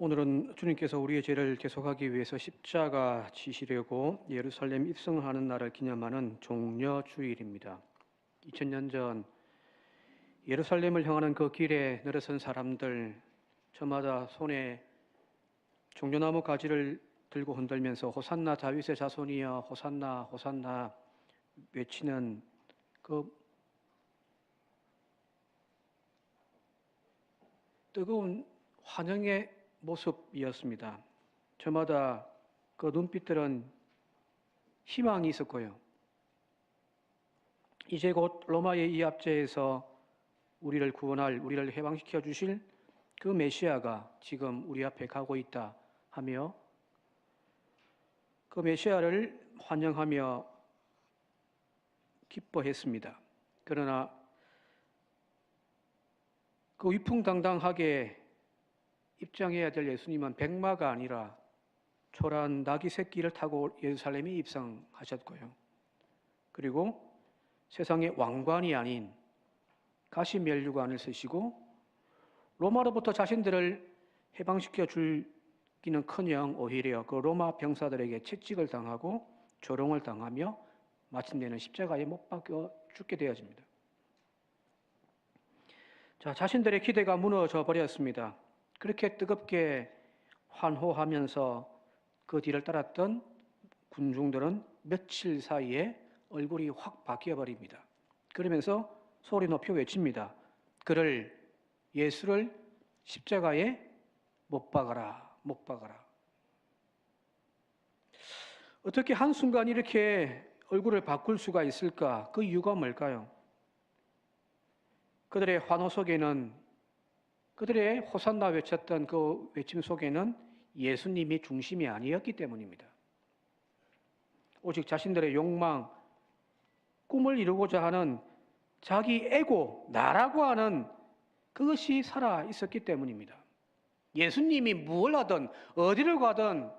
오늘은 주님께서 우리의 죄를 대속하기 위해서 십자가 지시려고 예루살렘 입성하는 날을 기념하는 종려주일입니다. 2000년 전 예루살렘을 향하는 그 길에 늘어선 사람들, 저마다 손에 종려나무 가지를 들고 흔들면서 호산나 다윗의 자손이여 호산나 호산나 외치는 그 뜨거운 환영의 모습이었습니다. 저마다 그 눈빛들은 희망이 있었고요. 이제 곧 로마의 이 압제에서 우리를 구원할, 우리를 해방시켜 주실 그 메시아가 지금 우리 앞에 가고 있다 하며 그 메시아를 환영하며 기뻐했습니다. 그러나 그 위풍당당하게 입장해야 될 예수님은 백마가 아니라 초라한 나귀 새끼를 타고 예루살렘에 입성하셨고요. 그리고 세상의 왕관이 아닌 가시면류관을 쓰시고 로마로부터 자신들을 해방시켜 주기는커녕 오히려 그 로마 병사들에게 채찍을 당하고 조롱을 당하며 마침내는 십자가에 못 박혀 죽게 되어집니다. 자신들의 기대가 무너져 버렸습니다. 그렇게 뜨겁게 환호하면서 그 뒤를 따랐던 군중들은 며칠 사이에 얼굴이 확 바뀌어 버립니다. 그러면서 소리 높여 외칩니다. 예수를 십자가에 못 박아라, 못 박아라. 어떻게 한순간 이렇게 얼굴을 바꿀 수가 있을까? 그 이유가 뭘까요? 그들의 환호 속에는, 그들의 호산나 외쳤던 그 외침 속에는 예수님이 중심이 아니었기 때문입니다. 오직 자신들의 욕망, 꿈을 이루고자 하는 자기 에고, 나라고 하는 그것이 살아 있었기 때문입니다. 예수님이 무엇을 하든 어디를 가든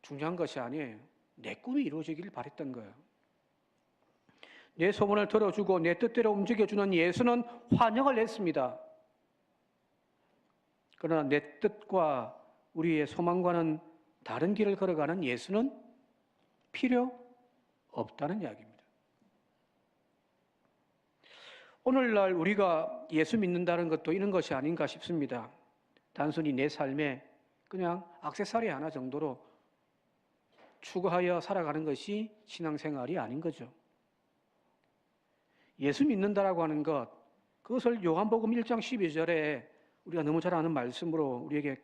중요한 것이 아니에요. 내 꿈이 이루어지길 바랬던 거예요. 내 소원을 들어주고 내 뜻대로 움직여주는 예수는 환영을 했습니다. 그러나 내 뜻과 우리의 소망과는 다른 길을 걸어가는 예수는 필요 없다는 이야기입니다. 오늘날 우리가 예수 믿는다는 것도 이런 것이 아닌가 싶습니다. 단순히 내 삶에 그냥 액세서리 하나 정도로 추구하여 살아가는 것이 신앙생활이 아닌 거죠. 예수 믿는다라고 하는 것, 그것을 요한복음 1장 12절에 우리가 너무 잘 아는 말씀으로 우리에게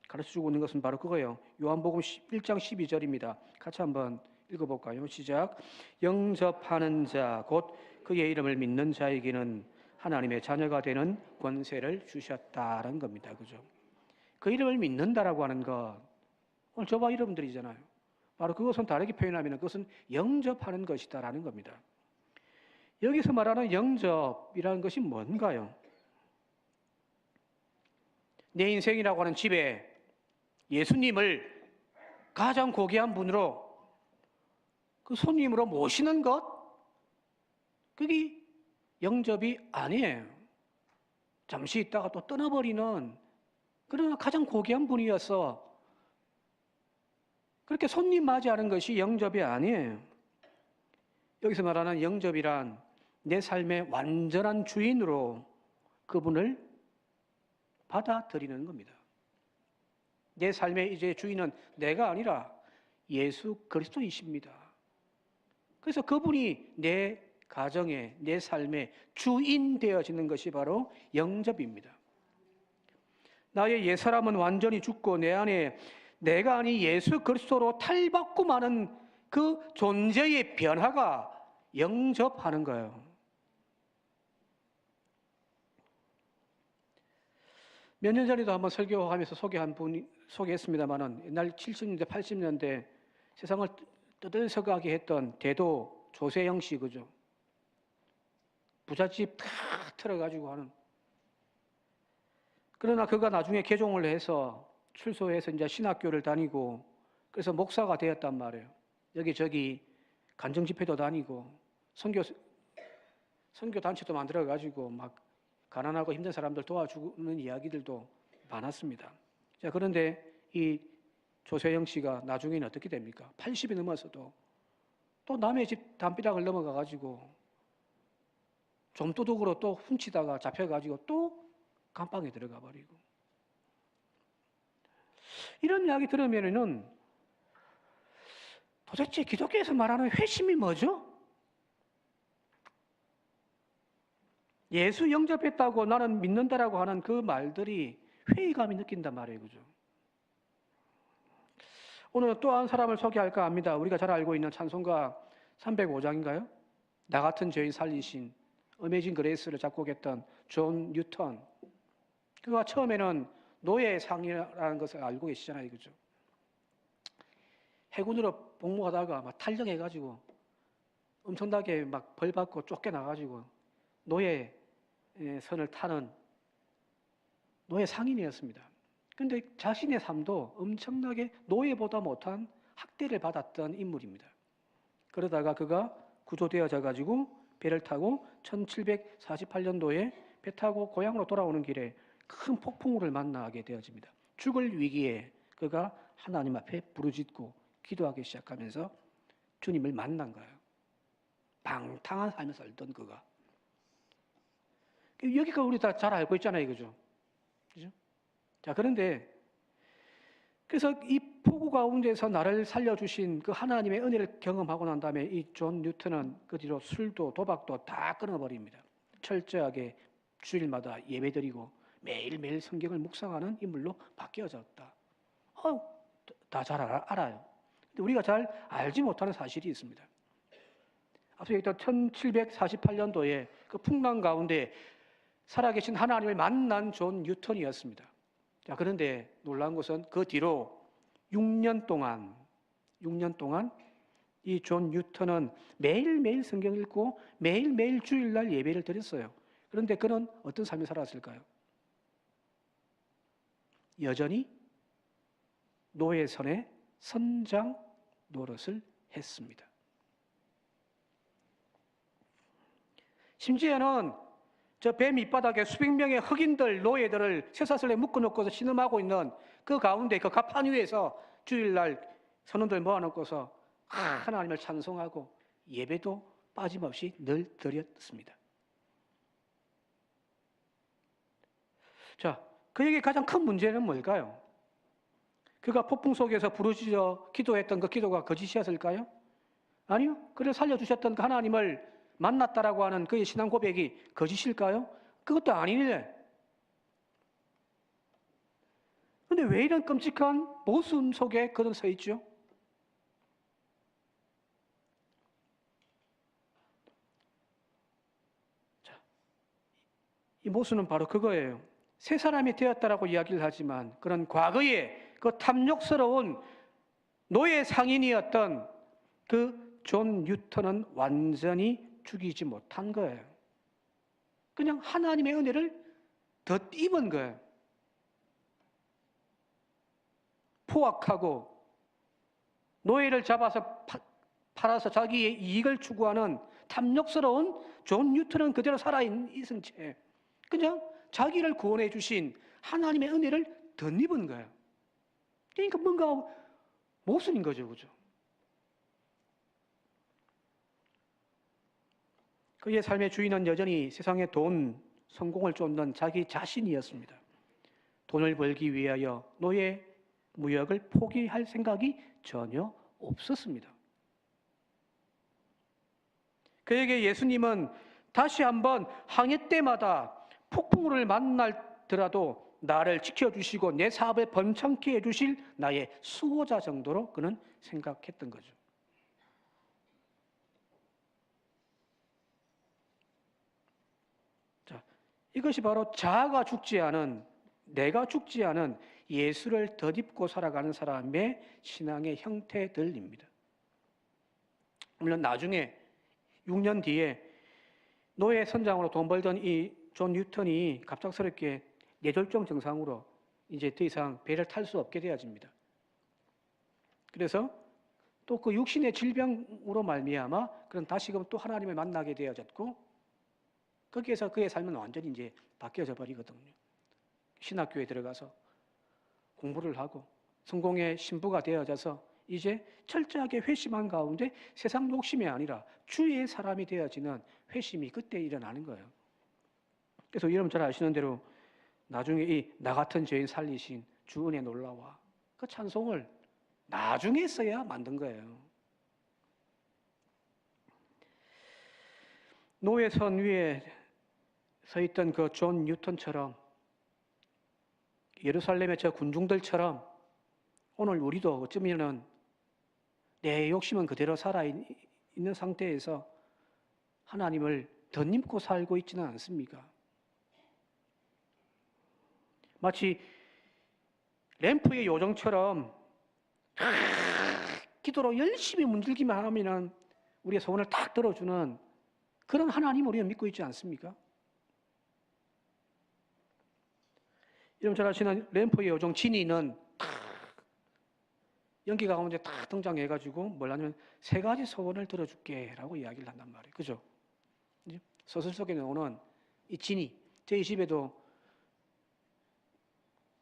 가르쳐주고 있는 것은 바로 그거예요. 요한복음 1장 12절입니다. 같이 한번 읽어볼까요? 시작. 영접하는 자, 곧 그의 이름을 믿는 자에게는 하나님의 자녀가 되는 권세를 주셨다라는 겁니다. 그죠? 그 이름을 믿는다라고 하는 것, 오늘 저와 여러분들이잖아요. 바로 그것은 다르게 표현하면 그것은 영접하는 것이다라는 겁니다. 여기서 말하는 영접이라는 것이 뭔가요? 내 인생이라고 하는 집에 예수님을 가장 고귀한 분으로 그 손님으로 모시는 것, 그게 영접이 아니에요. 잠시 있다가 또 떠나버리는, 그러나 가장 고귀한 분이어서 그렇게 손님 맞이하는 것이 영접이 아니에요. 여기서 말하는 영접이란 내 삶의 완전한 주인으로 그분을 받아들이는 겁니다. 내 삶의 이제 주인은 내가 아니라 예수 그리스도이십니다. 그래서 그분이 내 가정에, 내 삶의 주인 되어지는 것이 바로 영접입니다. 나의 옛사람은 완전히 죽고 내 안에 내가 아닌 예수 그리스도로 탈바꿈 하는 그 존재의 변화가 영접하는 거예요. 몇 년 전에도 한번 설교하면서 소개했습니다만은 옛날 70년대, 80년대 세상을 떠들썩하게 했던 대도 조세영 씨, 그죠? 부잣집 다 틀어가지고 하는. 그러나 그가 나중에 개종을 해서 출소해서 이제 신학교를 다니고 그래서 목사가 되었단 말이에요. 여기저기 간증 집회도 다니고 선교 단체도 만들어가지고 막 가난하고 힘든 사람들 도와주는 이야기들도 많았습니다. 자, 그런데 이 조세영 씨가 나중에는 어떻게 됩니까? 80이 넘어서도 또 남의 집 담벼락을 넘어가가지고 좀도둑으로 또 훔치다가 잡혀가지고 또 감방에 들어가 버리고. 이런 이야기 들으면은 도대체 기독교에서 말하는 회심이 뭐죠? 예수 영접했다고 나는 믿는다라고 하는 그 말들이 회의감이 느낀단 말이에요. 그죠? 오늘 또 한 사람을 소개할까 합니다. 우리가 잘 알고 있는 찬송가 305장인가요? 나 같은 죄인 살리신 어메이징 그레이스를 작곡했던 존 뉴턴. 그가 처음에는 노예상이라는 것을 알고 계시잖아요. 그죠? 해군으로 복무하다가 막 탈영해가지고 엄청나게 막 벌 받고 쫓겨나가지고 노예 선을 타는 노예 상인이었습니다. 그런데 자신의 삶도 엄청나게 노예보다 못한 학대를 받았던 인물입니다. 그러다가 그가 구조되어져 가지고 배를 타고 1748년도에 배 타고 고향으로 돌아오는 길에 큰 폭풍우를 만나게 되어집니다. 죽을 위기에 그가 하나님 앞에 부르짖고 기도하기 시작하면서 주님을 만난 거예요. 방탕한 삶을 살던 그가. 여기가 우리 다 잘 알고 있잖아요. 그죠? 그죠? 자, 그런데 그래서 이 폭우 가운데서 나를 살려주신 그 하나님의 은혜를 경험하고 난 다음에 이 존 뉴턴은 그 뒤로 술도 도박도 다 끊어버립니다. 철저하게 주일마다 예배드리고 매일매일 성경을 묵상하는 인물로 바뀌어졌다. 다 잘 알아요. 근데 우리가 잘 알지 못하는 사실이 있습니다. 앞서 얘기했던 1748년도에 그 풍랑 가운데 살아계신 하나님을 만난 존 뉴턴이었습니다. 자, 그런데 놀라운 것은 그 뒤로 6년 동안 이 존 뉴턴은 매일매일 성경 읽고 매일매일 주일날 예배를 드렸어요. 그런데 그는 어떤 삶을 살았을까요? 여전히 노예선의 선장 노릇을 했습니다. 심지어는 저 배 밑바닥에 수백 명의 흑인들, 노예들을 쇠사슬에 묶어놓고서 신음하고 있는 그 가운데 그 가판 위에서 주일날 선원들 모아놓고서 하나님을 찬송하고 예배도 빠짐없이 늘 드렸습니다. 자, 그에게 가장 큰 문제는 뭘까요? 그가 폭풍 속에서 부르짖어 기도했던 그 기도가 거짓이었을까요? 아니요. 그를 살려주셨던 그 하나님을 만났다라고 하는 그의 신앙 고백이 거짓일까요? 그것도 아니네. 그런데 왜 이런 끔찍한 모순 속에 그는 서 있죠? 자, 이 모순은 바로 그거예요. 새 사람이 되었다라고 이야기를 하지만 그런 과거에 그 탐욕스러운 노예 상인이었던 그 존 뉴턴은 완전히 죽이지 못한 거예요. 그냥 하나님의 은혜를 덧입은 거예요. 포악하고 노예를 잡아서 팔아서 자기의 이익을 추구하는 탐욕스러운 존 뉴턴은 그대로 살아있은 채 그냥 자기를 구원해 주신 하나님의 은혜를 덧입은 거예요. 그러니까 뭔가 모순인 거죠. 그죠? 그의 삶의 주인은 여전히 세상의 돈, 성공을 쫓는 자기 자신이었습니다. 돈을 벌기 위하여 노예 무역을 포기할 생각이 전혀 없었습니다. 그에게 예수님은 다시 한번 항해 때마다 폭풍우를 만날더라도 나를 지켜주시고 내 사업을 번창케 해주실 나의 수호자 정도로 그는 생각했던 거죠. 이것이 바로 자아가 죽지 않은, 내가 죽지 않은 예수를 덧입고 살아가는 사람의 신앙의 형태들입니다. 물론 나중에 6년 뒤에 노예 선장으로 돈 벌던 이 존 뉴턴이 갑작스럽게 뇌졸중 증상으로 이제 더 이상 배를 탈 수 없게 되어집니다. 그래서 또 그 육신의 질병으로 말미암아 그런 다시금 또 하나님을 만나게 되어졌고 거기에서 그의 삶은 완전히 이제 바뀌어져 버리거든요. 신학교에 들어가서 공부를 하고 성공의 신부가 되어져서 이제 철저하게 회심한 가운데 세상 욕심이 아니라 주의 사람이 되어지는 회심이 그때 일어나는 거예요. 그래서 여러분 잘 아시는 대로 나중에 이 나 같은 죄인 살리신 주 은혜 놀라와 그 찬송을 나중에 써야 만든 거예요. 노회선 위에 서 있던 그 존 뉴턴처럼 예루살렘의 저 군중들처럼 오늘 우리도 어쩌면은 내 욕심은 그대로 살아있는 상태에서 하나님을 덧입고 살고 있지는 않습니까? 마치 램프의 요정처럼 기도로 열심히 문질기만 하면은 우리의 소원을 딱 들어주는 그런 하나님을 우리는 믿고 있지 않습니까? 여러분 잘 아시는 램프의 요정 지니는 연기가 가운데 딱 등장해가지고 뭘 하냐면 3가지 소원을 들어줄게 라고 이야기를 한단 말이에요. 그죠? 소설 속에 나오는 이 지니, 저희 집에도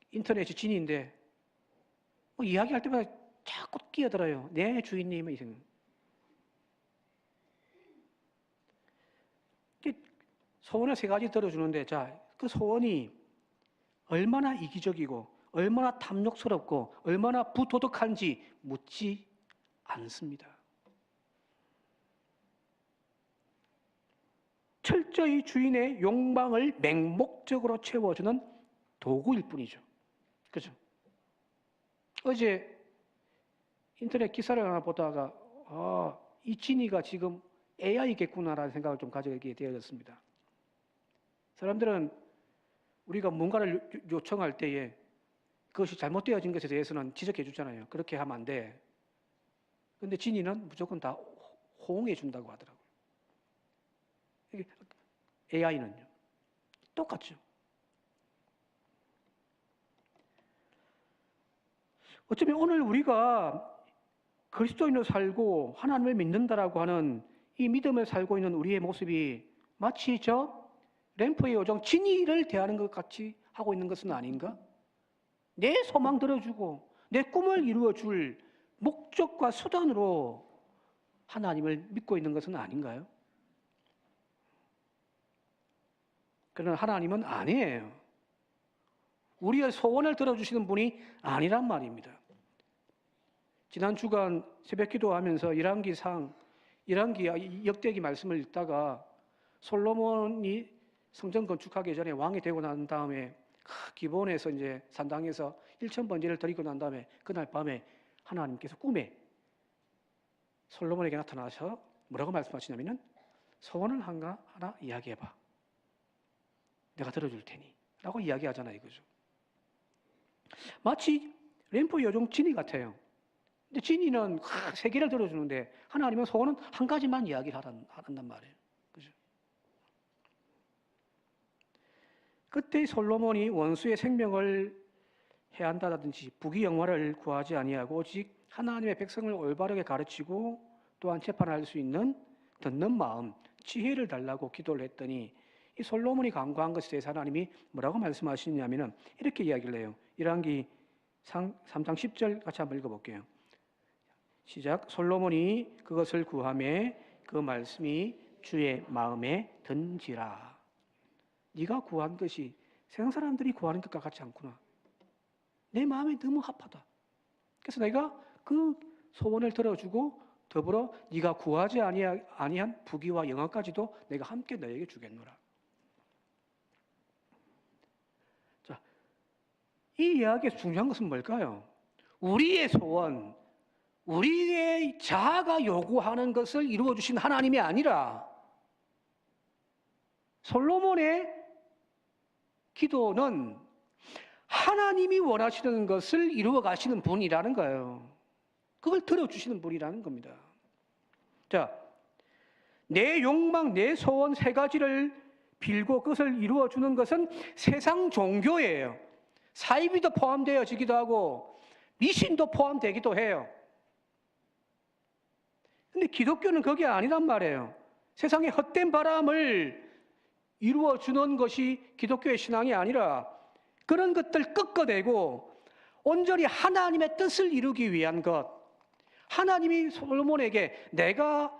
인터넷이 지니인데 뭐 이야기할 때마다 자꾸 끼어들어요. 네 주인님의 이생. 소원을 3가지 들어주는데 자, 그 소원이 얼마나 이기적이고 얼마나 탐욕스럽고 얼마나 부도덕한지 묻지 않습니다. 철저히 주인의 욕망을 맹목적으로 채워주는 도구일 뿐이죠. 그죠? 어제 인터넷 기사를 하나 보다가 이 지니가 지금 AI겠구나라는 생각을 좀 가지게 되어졌습니다. 사람들은 우리가 뭔가를 요청할 때에 그것이 잘못되어진 것에 대해서는 지적해 주잖아요. 그렇게 하면 안 돼. 그런데 지니는 무조건 다 호응해 준다고 하더라고요. AI는요. 똑같죠. 어쩌면 오늘 우리가 그리스도인으로 살고 하나님을 믿는다라고 하는 이 믿음을 살고 있는 우리의 모습이 마치 저 램프의 요정 지니를 대하는 것 같이 하고 있는 것은 아닌가? 내 소망 들어주고 내 꿈을 이루어줄 목적과 수단으로 하나님을 믿고 있는 것은 아닌가요? 그러나 하나님은 아니에요. 우리의 소원을 들어주시는 분이 아니란 말입니다. 지난 주간 새벽 기도하면서 열왕기 역대기 말씀을 읽다가 솔로몬이 성전 건축하기 전에 왕이 되고 난 다음에 기본에서 이제 산당에서 1000번제를 드리고 난 다음에 그날 밤에 하나님께서 꿈에 솔로몬에게 나타나서 뭐라고 말씀하시냐면은 소원을 하나 이야기해봐. 내가 들어줄 테니 라고 이야기하잖아요. 이거죠. 마치 램프 요정 지니 같아요. 근데 지니는 3개를 들어주는데 하나님은 소원은 한 가지만 이야기를 한단 말이에요. 그죠? 그때 솔로몬이 원수의 생명을 해한다든지 부귀영화를 구하지 아니하고 오직 하나님의 백성을 올바르게 가르치고 또한 재판할 수 있는 듣는 마음, 지혜를 달라고 기도를 했더니 이 솔로몬이 간구한 것에 대해서 하나님이 뭐라고 말씀하시냐면은 이렇게 이야기를 해요. 열왕기 3장 10절 같이 한번 읽어볼게요. 시작. 솔로몬이 그것을 구하매 그 말씀이 주의 마음에 든지라. 네가 구한 것이 세상 사람들이 구하는 것과 같지 않구나. 내 마음에 너무 합하다. 그래서 내가 그 소원을 들어주고 더불어 네가 구하지 아니한 부귀와 영화까지도 내가 함께 너에게 주겠노라. 자, 이 이야기에서 중요한 것은 뭘까요? 우리의 소원, 우리의 자아가 요구하는 것을 이루어 주신 하나님이 아니라 솔로몬의 기도는 하나님이 원하시는 것을 이루어 가시는 분이라는 거예요. 그걸 들어주시는 분이라는 겁니다. 자, 내 욕망, 내 소원 3가지를 빌고 그것을 이루어 주는 것은 세상 종교예요. 사이비도 포함되어지기도 하고 미신도 포함되기도 해요. 근데 기독교는 그게 아니란 말이에요. 세상의 헛된 바람을 이루어 주는 것이 기독교의 신앙이 아니라 그런 것들 꺾어내고 온전히 하나님의 뜻을 이루기 위한 것, 하나님이 솔로몬에게 내가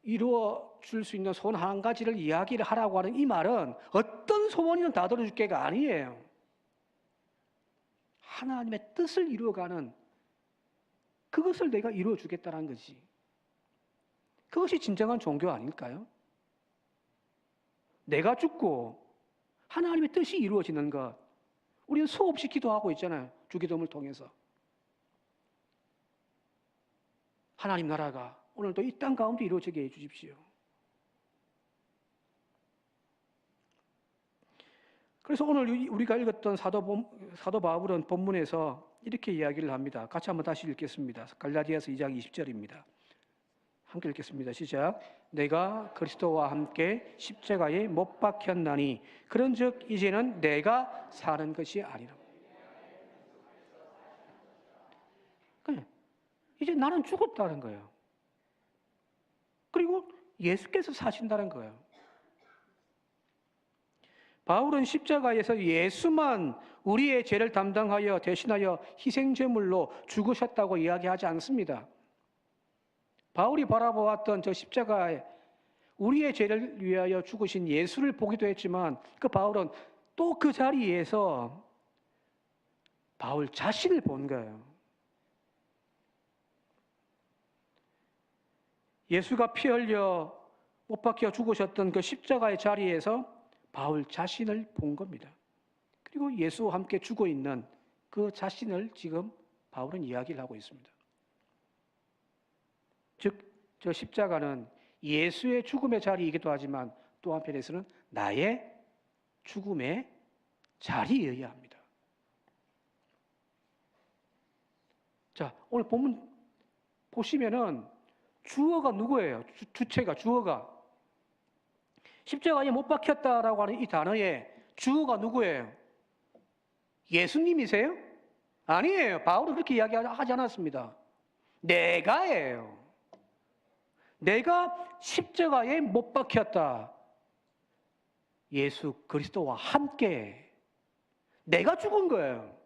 이루어 줄 수 있는 소원 한 가지를 이야기를 하라고 하는 이 말은 어떤 소원이든 다 들어줄게가 아니에요. 하나님의 뜻을 이루어가는 그것을 내가 이루어 주겠다는 거지. 그것이 진정한 종교 아닐까요? 내가 죽고 하나님의 뜻이 이루어지는 것. 우리는 수없이 기도하고 있잖아요. 주기도문을 통해서. 하나님 나라가 오늘도 이 땅 가운데 이루어지게 해 주십시오. 그래서 오늘 우리가 읽었던 사도 바울은 본문에서 이렇게 이야기를 합니다. 같이 한번 다시 읽겠습니다. 갈라디아서 2장 20절입니다. 함께 읽겠습니다. 시작. 내가 그리스도와 함께 십자가에 못 박혔나니 그런즉 이제는 내가 사는 것이 아니라. 이제 나는 죽었다는 거예요. 그리고 예수께서 사신다는 거예요. 바울은 십자가에서 예수만 우리의 죄를 담당하여 대신하여 희생제물로 죽으셨다고 이야기하지 않습니다. 바울이 바라보았던 저 십자가에 우리의 죄를 위하여 죽으신 예수를 보기도 했지만 그 바울은 또 그 자리에서 바울 자신을 본 거예요. 예수가 피 흘려 못 박혀 죽으셨던 그 십자가의 자리에서 바울 자신을 본 겁니다. 그리고 예수와 함께 죽어 있는 그 자신을 지금 바울은 이야기를 하고 있습니다. 즉, 저 십자가는 예수의 죽음의 자리이기도 하지만 또 한편에서는 나의 죽음의 자리여야 합니다. 자, 오늘 본문 보시면은 주어가 누구예요? 주체가, 주어가. 십자가에 못 박혔다라고 하는 이 단어의 주어가 누구예요? 예수님이세요? 아니에요. 바울은 그렇게 이야기하지 않았습니다. 내가예요. 내가 십자가에 못 박혔다. 예수 그리스도와 함께 내가 죽은 거예요.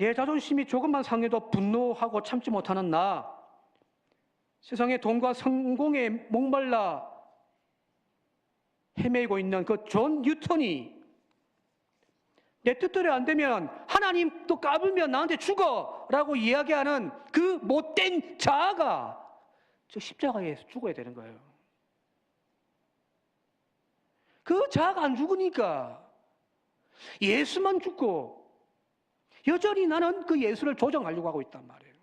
내 자존심이 조금만 상해도 분노하고 참지 못하는 나, 세상의 돈과 성공에 목말라 헤매고 있는 그 존 뉴턴이 내 뜻대로 안 되면 하나님 또 까불면 나한테 죽어라고 이야기하는 그 못된 자아가 저 십자가에서 죽어야 되는 거예요. 그 자아가 안 죽으니까 예수만 죽고 여전히 나는 그 예수를 조정하려고 하고 있단 말이에요.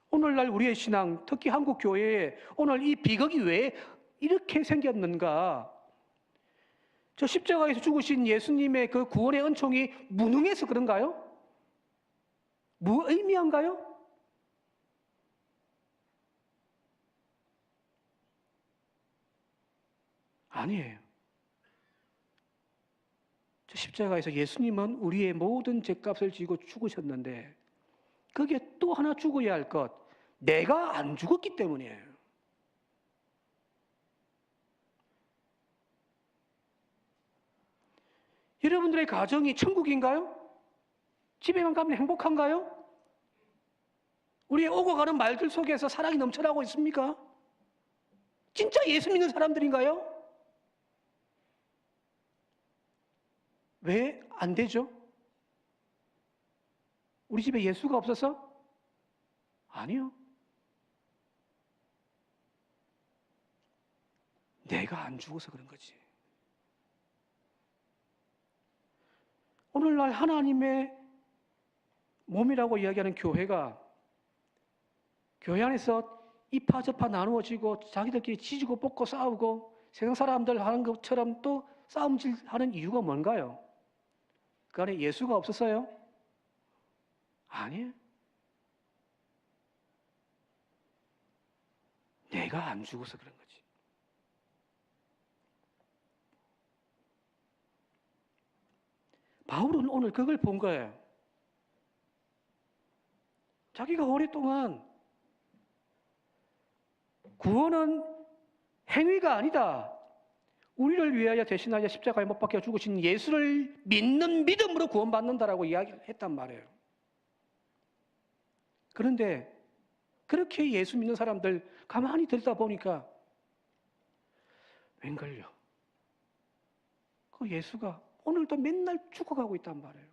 오늘날 우리의 신앙, 특히 한국 교회에 오늘 이 비극이 왜 이렇게 생겼는가? 저 십자가에서 죽으신 예수님의 그 구원의 은총이 무능해서 그런가요? 무의미한가요? 아니에요. 저 십자가에서 예수님은 우리의 모든 죄값을 지고 죽으셨는데 그게 또 하나 죽어야 할 것, 내가 안 죽었기 때문이에요. 여러분들의 가정이 천국인가요? 집에만 가면 행복한가요? 우리의 오고 가는 말들 속에서 사랑이 넘쳐나고 있습니까? 진짜 예수 믿는 사람들인가요? 왜 안 되죠? 우리 집에 예수가 없어서? 아니요. 내가 안 죽어서 그런 거지. 오늘날 하나님의 몸이라고 이야기하는 교회가 교회 안에서 이파 저파 나누어지고 자기들끼리 지지고 볶고 싸우고 세상 사람들 하는 것처럼 또 싸움질하는 이유가 뭔가요? 그 안에 예수가 없었어요? 아니에요. 내가 안 죽어서 그런 거지. 바울은 오늘 그걸 본 거예요. 자기가 오랫동안 구원은 행위가 아니다. 우리를 위하여 대신하여 십자가에 못 박혀 죽으신 예수를 믿는 믿음으로 구원받는다라고 이야기를 했단 말이에요. 그런데 그렇게 예수 믿는 사람들 가만히 들다 보니까 웬걸요? 그 예수가 오늘도 맨날 죽어가고 있단 말이에요.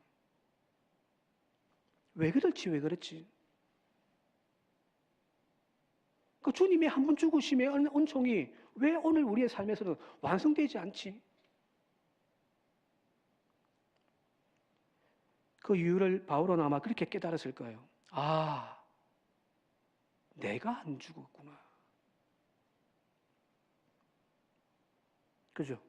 왜 그렇지? 그 주님의 한 번 죽으심의 은총이 왜 오늘 우리의 삶에서는 완성되지 않지? 그 이유를 바울은 아마 그렇게 깨달았을 거예요. 아, 내가 안 죽었구나. 그죠?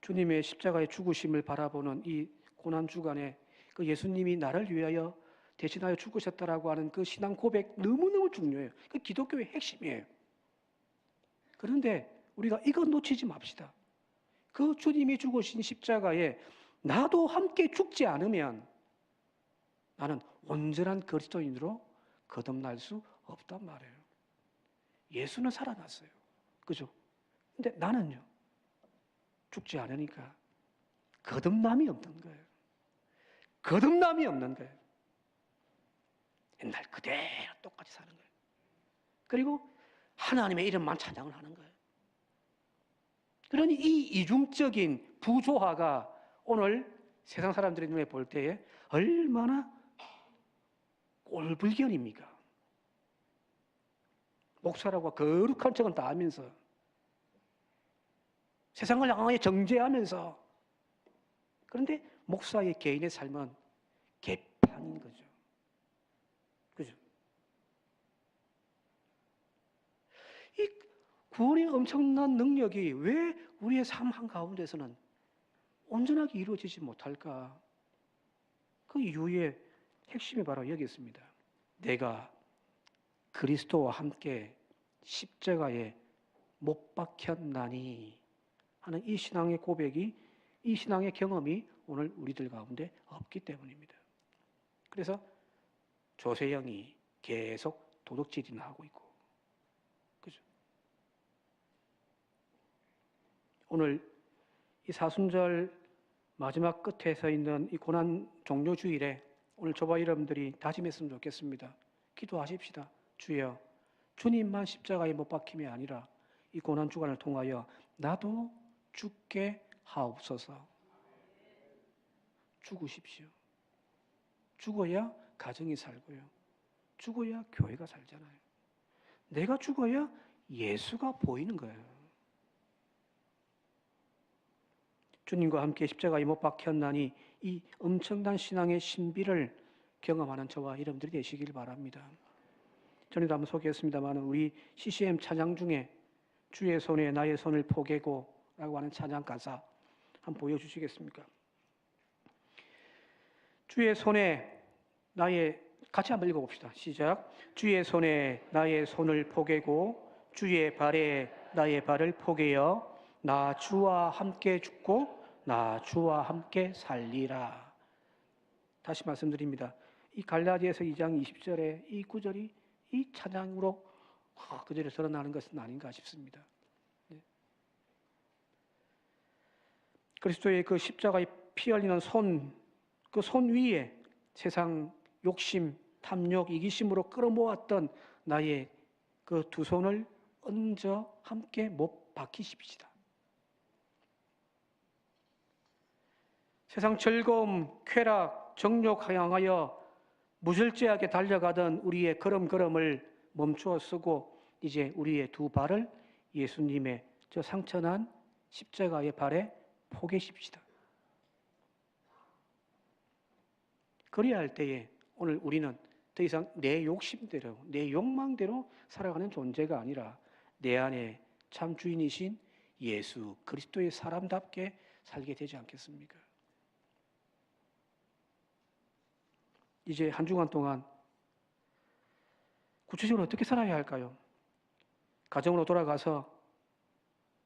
주님의 십자가의 죽으심을 바라보는 이 고난 주간에 그 예수님이 나를 위하여 대신하여 죽으셨다라고 하는 그 신앙 고백 너무너무 중요해요. 그 기독교의 핵심이에요. 그런데 우리가 이거 놓치지 맙시다. 그 주님이 죽으신 십자가에 나도 함께 죽지 않으면 나는 온전한 그리스도인으로 거듭날 수 없단 말이에요. 예수는 살아났어요. 그죠? 근데 나는요, 죽지 않으니까 거듭남이 없는 거예요. 거듭남이 없는 거예요. 옛날 그대로 똑같이 사는 거예요. 그리고 하나님의 이름만 찬양을 하는 거예요. 그러니 이 이중적인 부조화가 오늘 세상 사람들의 눈에 볼 때에 얼마나 꼴불견입니까? 목사라고 거룩한 척은 다 하면서 세상을 향하여 정죄하면서 그런데 목사의 개인의 삶은 개판인 거죠. 그죠? 이 구원의 엄청난 능력이 왜 우리의 삶 한가운데서는 온전하게 이루어지지 못할까? 그 이유의 핵심이 바로 여기 있습니다. 내가 그리스도와 함께 십자가에 못 박혔나니 하는 이 신앙의 고백이, 이 신앙의 경험이 오늘 우리들 가운데 없기 때문입니다. 그래서 조세영이 계속 도둑질이나 하고 있고, 그죠? 오늘 이 사순절 마지막 끝에 서 있는 이 고난 종료 주일에 오늘 저와 여러분들이 다짐했으면 좋겠습니다. 기도하십시다. 주여, 주님만 십자가에 못 박힘이 아니라 이 고난 주간을 통하여 나도 죽게 하옵소서. 죽으십시오. 죽어야 가정이 살고요. 죽어야 교회가 살잖아요. 내가 죽어야 예수가 보이는 거예요. 주님과 함께 십자가에 못 박혔나니 이 엄청난 신앙의 신비를 경험하는 저와 여러분들이 되시길 바랍니다. 전에도 한번 소개했습니다만 우리 CCM 찬양 중에 주의 손에 나의 손을 포개고 라고 하는 찬양 가사 한번 보여주시겠습니까? 주의 손에 나의, 같이 한번 읽어봅시다. 시작. 주의 손에 나의 손을 포개고 주의 발에 나의 발을 포개어 나 주와 함께 죽고 나 주와 함께 살리라. 다시 말씀드립니다. 이 갈라디아서 2장 20절에 이 구절이 이 찬양으로 그절에 드러나는 것은 아닌가 싶습니다. 네. 그리스도의 그 십자가에 피 흘리는 손, 그 손 위에 세상 욕심, 탐욕, 이기심으로 끌어모았던 나의 그 두 손을 얹어 함께 못 박히십시다. 세상 즐거움, 쾌락, 정욕 향하여 무절제하게 달려가던 우리의 걸음걸음을 멈추어 쓰고 이제 우리의 두 발을 예수님의 저 상처난 십자가의 발에 포개십시다. 그래야 할 때에 오늘 우리는 더 이상 내 욕심대로, 내 욕망대로 살아가는 존재가 아니라 내 안에 참 주인이신 예수 그리스도의 사람답게 살게 되지 않겠습니까? 이제 한 주간 동안 구체적으로 어떻게 살아야 할까요? 가정으로 돌아가서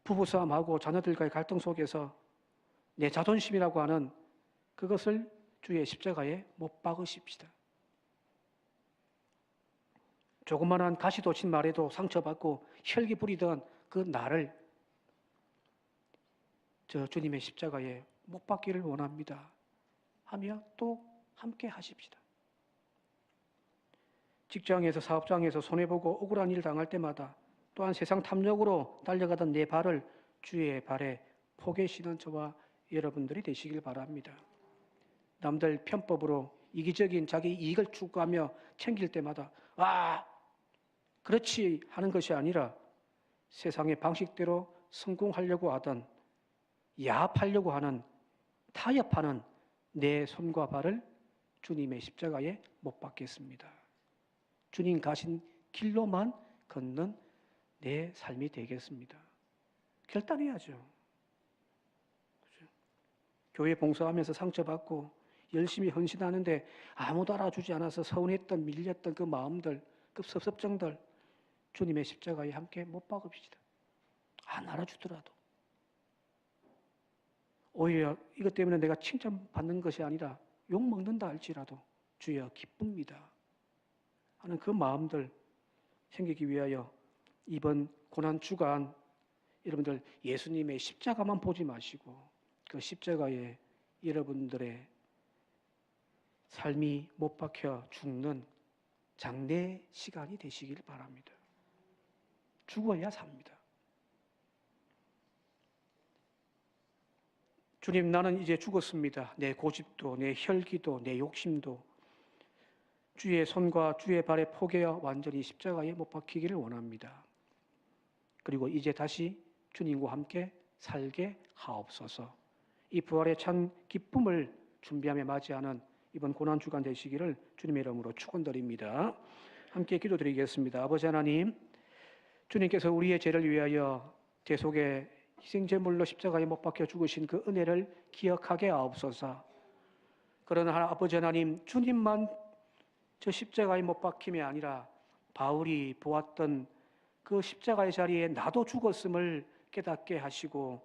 부부싸움하고 자녀들과의 갈등 속에서 내 자존심이라고 하는 그것을 주의 십자가에 못 박으십시다. 조그만한 가시 돋친 말에도 상처받고 혈기 부리던 그 나를 저 주님의 십자가에 못 박기를 원합니다 하며 또 함께 하십시다. 직장에서 사업장에서 손해보고 억울한 일 당할 때마다 또한 세상 탐욕으로 달려가던 내 발을 주의 발에 포개 신은 저와 여러분들이 되시길 바랍니다. 남들 편법으로 이기적인 자기 이익을 추구하며 챙길 때마다 그렇지 하는 것이 아니라 세상의 방식대로 성공하려고 하던 야합하려고 하는 타협하는 내 손과 발을 주님의 십자가에 못 박겠습니다. 주님 가신 길로만 걷는 내 삶이 되겠습니다. 결단해야죠. 그렇죠? 교회 봉사하면서 상처받고 열심히 헌신하는데 아무도 알아주지 않아서 서운했던 밀렸던 그 마음들, 그 섭섭정들 주님의 십자가에 함께 못 박읍시다. 안 알아주더라도. 오히려 이것 때문에 내가 칭찬받는 것이 아니라 욕먹는다 할지라도 주여 기쁩니다 하는 그 마음들 생기기 위하여 이번 고난주간 여러분들 예수님의 십자가만 보지 마시고 그 십자가에 여러분들의 삶이 못 박혀 죽는 장례 시간이 되시길 바랍니다. 죽어야 삽니다. 주님, 나는 이제 죽었습니다. 내 고집도, 내 혈기도, 내 욕심도 주의 손과 주의 발에 포개어 완전히 십자가에 못 박히기를 원합니다. 그리고 이제 다시 주님과 함께 살게 하옵소서. 이 부활의 찬 기쁨을 준비하며 맞이하는 이번 고난주간 되시기를 주님의 이름으로 축원드립니다. 함께 기도드리겠습니다. 아버지 하나님, 주님께서 우리의 죄를 위하여 대속의 희생제물로 십자가에 못 박혀 죽으신 그 은혜를 기억하게 하옵소서. 그러나 아버지 하나님, 주님만 저 십자가에 못 박힘이 아니라 바울이 보았던 그 십자가의 자리에 나도 죽었음을 깨닫게 하시고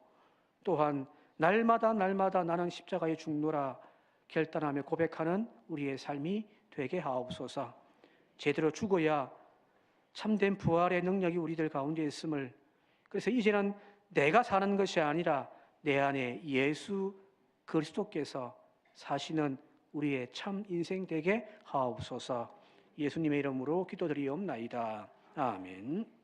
또한 날마다 나는 십자가에 죽노라 결단하며 고백하는 우리의 삶이 되게 하옵소서. 제대로 죽어야 참된 부활의 능력이 우리들 가운데 있음을, 그래서 이제는 내가 사는 것이 아니라 내 안에 예수 그리스도께서 사시는 우리의 참 인생 되게 하옵소서. 예수님의 이름으로 기도드리옵나이다. 아멘.